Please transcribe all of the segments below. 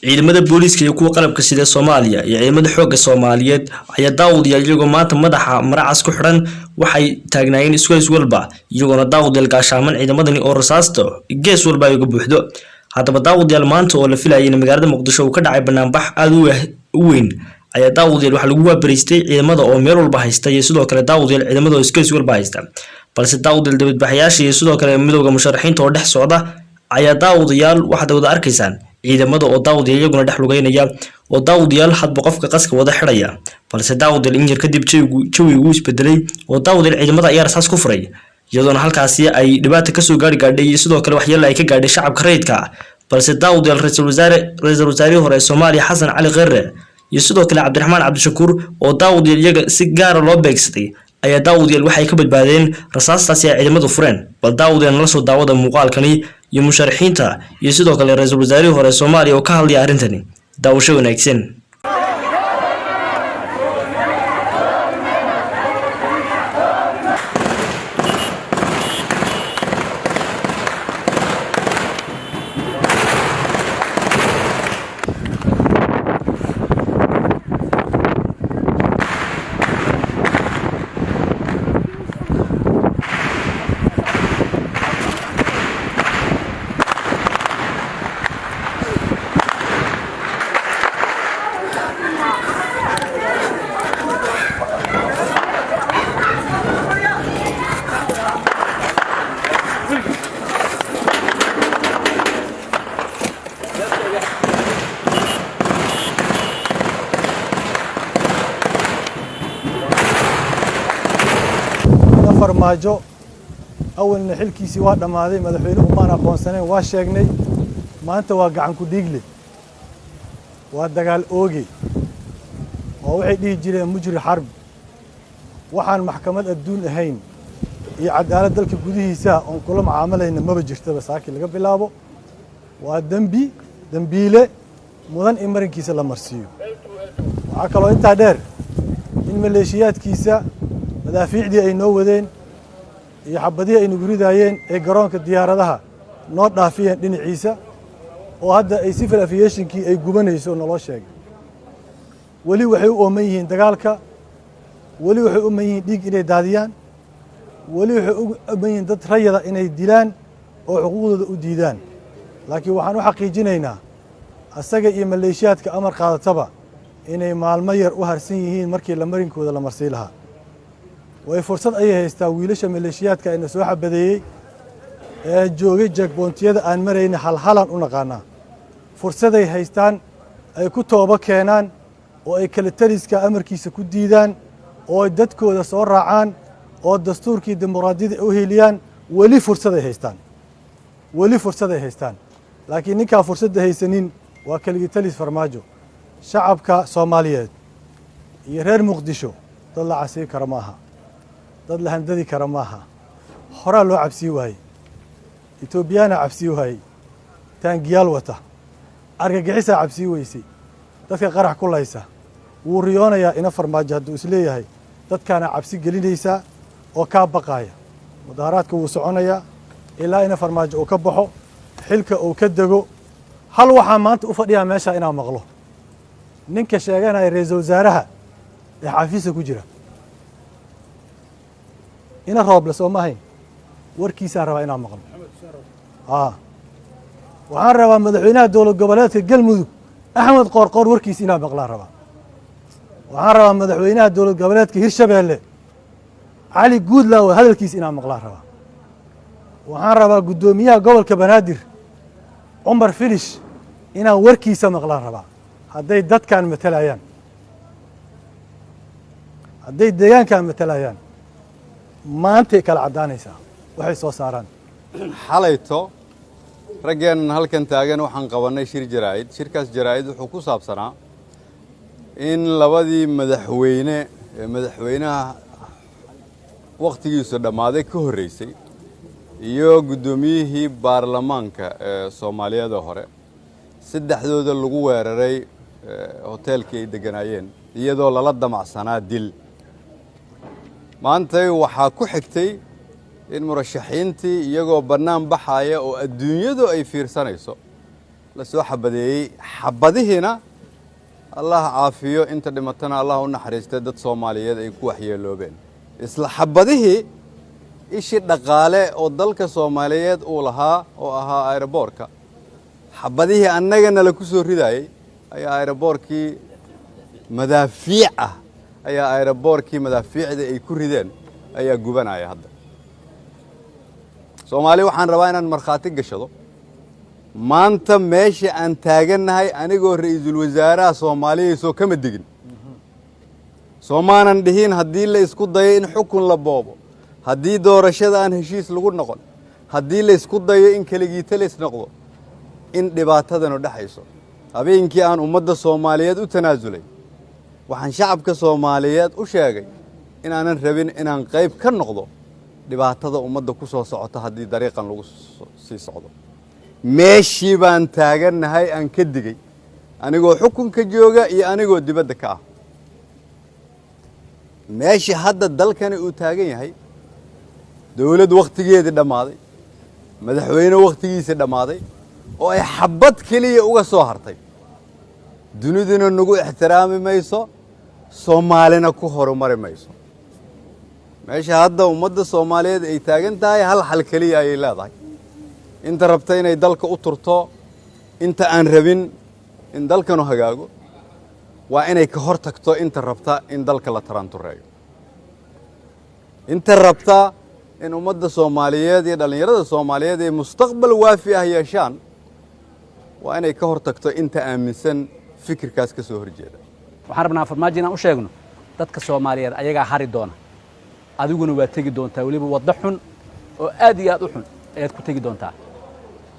ciidamada booliiska iyo kuwa qalabka sida Soomaaliya iyo ciidamada xoogga Soomaaliyeed ayaa daawadayaal iyagoo maanta madaxa maracas ku xiran waxay taagnaayeen isgoys walba iyagoona daawadayaal gaashaaman ciidamadani oo rasaasta gees walba ay uga buuxdo haddaba daawadayaal maanta oo la filayay in magaalada Muqdisho uu ka dhacay banaanbax aad u weyn ayaa daawadayaal waxa lagu waabariistay ciidamada oo meel walba haysta iyo sidoo kale daawadayaal ciidamada oo isgoys walba haysta balse daawadayaal dibadbaxayaasha iyo sidoo kale midowga musharaxiinta oo dhex socda ayaa daawadayaal waxaad wada arkaysaan ciidamada oo daawadayaal iyaguna dhex lugeynaya oo daawadayaal hadba qofka qaska wada xiraya balse daawadayaal injir kadib jawigu isbedelay oo daawadayaal ciidamada ayaa rasaas ku furay iyadoona halkaasi ay dhibaato ka soo gaadhay sidoo kale waxyeello ay ka gaadhay shacabka rayidka balse daawadayaal ra'iisul wasaare hore Soomaaliya Xasan Cali Khayre iyo sidoo kale Cabdiraxmaan Cabdishakuur oo daawadayaal iyaga si gaar ah loo beegsaday ayaa daawadayaal waxay ka badbaadeen rasaastaasi ay ciidamadu fureen bal daawadayaal la soo daawada muuqaalkani iyo musharaxiinta iyo sidoo kale ra'iisul wasaare hore Soomaaliya oo ka hadlaya arintani daawasho wanaagsan farmaajo awalna xilkiisii waa dhamaaday madaxweynuhu maan aqoonsaneen waa sheegnay maanta waa gacan ku dhiigle waa dagaal ooge oo waxay dhihi jireen mujri xarb waxaan maxkamad adduun ahayn iyo cadaalad dalka gudihiisa oon kula macaamalayna maba jirtaba saaki laga bilaabo waa dambiile mudan in marinkiisa la marsiiyo waxaa kaloo intaa dheer in maleeshiyaadkiisa madaafiicdii ay noo wadeen iyo xabadii ay nagu ridaayeen ee garoonka diyaaradaha noo dhaafiyeen dhinaciisa oo hadda ay civil aviationkii ay gubanayso naloo sheegay weli waxay u ooman yihiin dagaalka weli waxay u ooman yihiin dhiig inay daadiyaan weli waxay u ooman yihiin dad rayada inay dilaan oo xuquuqdooda u diidaan laakiin waxaan u xaqiijinaynaa asaga iyo maleeshiyaadka amar qaadataba inay maalmo yar u harsan yihiin markii la marinkooda la marsii lahaa way fursad ayay haystaa wiilasha maleeshiyaadka ayna soo xabadeeyey ee joogay jegboontiyada aan marayna halhalan u naqaanaa fursaday haystaan ay ku tooba keenaan oo ay kala taliska amarkiisa ku diidaan oo ay dadkooda soo raacaan oo dastuurkii dimuqraadiyada u heliyaan weli fursaday haystaan laakiin ninkaa fursadda haysanin waa keligii talis farmaajo shacabka Soomaaliyeed iyo reer Muqdisho dad la casii kara maaha dad la handadi kara maaha horaa loo cabsii waayey Etoobiyana cabsii waayey taangiyaal wata argagixisaa cabsii weysay dadka qarax ku laysa wuu riyoonayaa ina farmaajo hadduu isleeyahay dadkaana cabsi gelinaysaa oo kaa baqaaya mudaharaadka wuu soconayaa ilaa ina farmaajo uu ka baxo xilka uu ka dego hal waxaa maanta u fadhiyaa meesha inaan maqlo ninka sheeganaya ra'iisul wasaaraha ee xafiiska ku jira ina rooble soo ma ahayn warkiisaan rabaa inaan maqlo waxaan rabaa madaxweynaha dowlad goboleedka galmudug axmed qoorqoor warkiisa inaan maqlaan rabaa waxaan rabaa madaxweynaha dowlad goboleedka hirshabeelle cali guudlaawe hadalkiisa inaan maqlaan rabaa waxaan rabaa guddoomiyaha gobolka banaadir cumar filish inaan warkiisa maqlaan rabaa hadday dadkan matalayaan hadday deegaankan matalayaan maantay kala caddaanaysaa waxay soo saaraan xalayto raggeen halkan taagan waxaan qabanay shir jaraa'id shirkaas jaraa'id wuxuu ku saabsanaa in labadii madaxweynaha waqtigiisu dhammaaday ka horreysay iyo guddoomiyihii baarlamaanka ee Soomaaliyeed hore saddexdooda lagu weeraray hoteelkii ay deganaayeen iyadoo lala damacsanaa dil maanta waxaa ku xigtay in murashaxiintii iyagoo bannaan baxaya oo adduunyadu ay fiirsanayso la soo xabadeeyey xabadihiina allah caafiyo inta dhimatana allah u naxariistay dad Soomaaliyeed ay ku waxyeeloobeen isla xabadihii ishi dhaqaale oo dalka Soomaaliyeed uu lahaa oo ahaa aeroboorka xabadihii annagana la ku soo ridayay ayaa aeroboorkii madaafiic ah ayaa aeroboorkii madaafiicda ay ku rideen ayaa gubanaya hadda Soomaali waxaan rabaa inaan markhaati gashado maanta meesha aan taagannahay anigoo ra'iisul wasaaraha Soomaaliya soo kama digin Soomaanan dhihin haddii la isku dayo in xukun la boobo haddii doorashada aan heshiis lagu noqon haddii la isku dayo in kaligiita la isnoqdo in dhibaatadanu dhaxayso habeenkii aan ummadda Soomaaliyeed u tanaasulay waxaan shacabka Soomaaliyeed u sheegay inaanan rabin inaan qayb ka noqdo dhibaatada ummadda ku soo socota haddii dariiqan lagu sii socdo meeshii baan taagannahay aan ka digay anigoo xukunka jooga iyo anigoo dibadda ka ah meeshii hadda dalkani uu taagan yahay dawlad waqtigeedii dhammaaday madaxweyne waqtigiisii dhammaaday oo ay xabad keliya uga soo hartay duniduna nagu ixtiraami mayso Soomaalina ku horumari mayso meesha hadda ummadda Soomaaliyeed ay taagan tahay hal xal kaliya ay leedahay inta rabta inay dalka u turto inta aan rabin in dalkanu hagaago waa inay ka hor tagto inta rabta in dalka la tarantureeyo inta rabta in ummadda Soomaaliyeed iyo dhalinyarada Soomaaliyeed ay mustaqbal waafi ah yeeshaan waa inay ka hor tagto inta aaminsan fikirkaas ka soo horjeeda waxaan rabnaa farmaajo inaan u sheegno dadka Soomaaliyeed ayaga hari doona adiguna waa tagi doontaa waliba wada xun oo aad iyo aad u xun ayaad ku tagi doontaa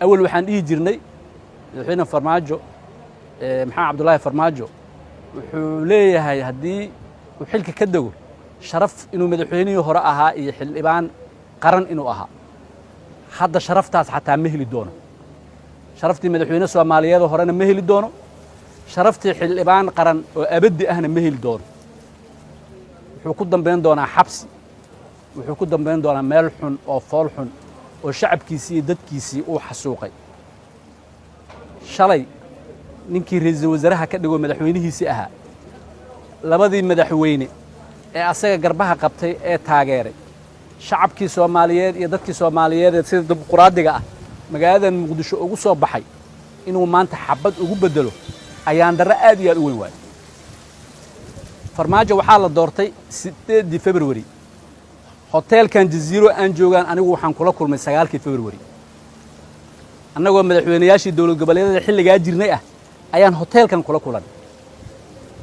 awal waxaan dhihi jirnay madaxweyne farmaajo maxamed cabdullaahi farmaajo wuxuu leeyahay haddii uu xilka ka dago sharaf inuu madaxweynihii hore ahaa iyo xildhibaan qaran inuu ahaa hadda sharaftaas xataa ma heli doono sharaftii madaxweyne Soomaaliyeed horena ma heli doono sharaftii xildhibaan qaran oo abadi ahna ma heli doono wuxuu ku dambeyn doonaa xabsi wuxuu ku dambeyn doonaa meel xun oo fool xun oo shacabkiisii iyo dadkiisii uu xasuuqay shalay ninkii ra'iisul wasaaraha ka dhigo madaxweynihiisii ahaa labadii madaxweyne ee asaga garbaha qabtay ee taageeray shacabkii Soomaaliyeed iyo dadkii Soomaaliyeed sida dimuqraadiga ah magaalada Muqdisho ugu soo baxay inuu maanta xabad ugu bedelo ayaan darro aad iyo aad u weyn waay farmaajo waxaa la doortay 8 February hotelkan Jazeero aan joogaan anigu waxaan kula kulmay 9 February annagoo madaxweynayaashii dawlad goboleedyada xilligaa jirnay ah ayaan hotelkan kula kulan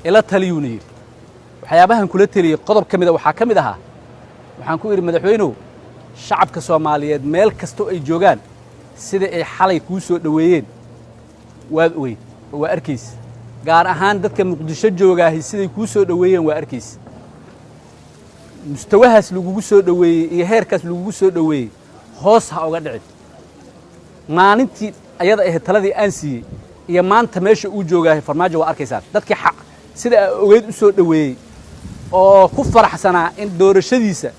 ila taliyuunay waxyaabahan kula taliyay qodob kamid ah waxaa kamid ahaa waxaan ku yiri madaxweynuhu shacabka Soomaaliyeed meel kasto ay joogaan sida ay xalay ku soo dhaweeyeen waad ogeyd waa arkiis gaar ahaan dadka Muqdisho joogaahay siday ku soo dhaweeyeen waa arkiis mustawahaas lagu soo dhaweeyay iyo heerkaas lagu soo dhaweeyay hoos ha uga dhicin maalintii ayada ah taladii aan siiyay iyo maanta meesha uu joogaahay farmaajo waa arkaysaa dadkii xaq sida ogeyd u soo dhaweeyay oo ku faraxsanaa in doorashadiisa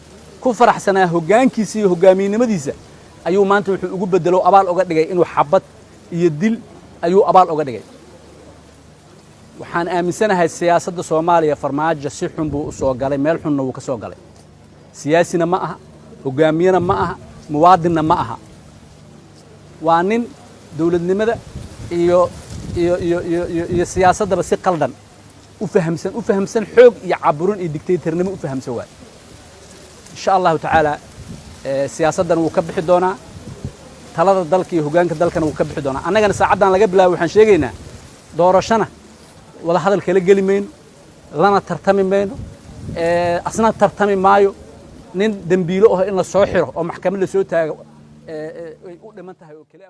ku faraxsanaa hoggaankiisa iyo hoggaaminimadiisa ayuu maanta wuxuu ugu bedelo abaal uga dhigay inuu xabad iyo dil ayuu abaal uga dhigay waxaan aaminsanahay siyaasadda Soomaaliya farmaajo si xun buu u soo galay meel xunna wuu ka soo galay siyaasina ma aha hoggaamiyana ma aha muwaadinna ma aha waa nin dawladnimada iyo siyaasadaba si qaldan u fahamsan xoog iyo caburin iyo dictatornimo u fahamsan waay insha Allah ta'ala siyaasaddan wuu ka bixi doonaa talada dalka iyo hoggaanka dalkana wuu ka bixi doonaa annagana saacadan laga bilaabo waxaan sheegaynaa doorashana wada hadal kala gali mayno lana tartami mayno asna tartami maayo nin dambiilo ah in la soo xiro oo maxkamad la soo taago ay u dhiman tahay oo kale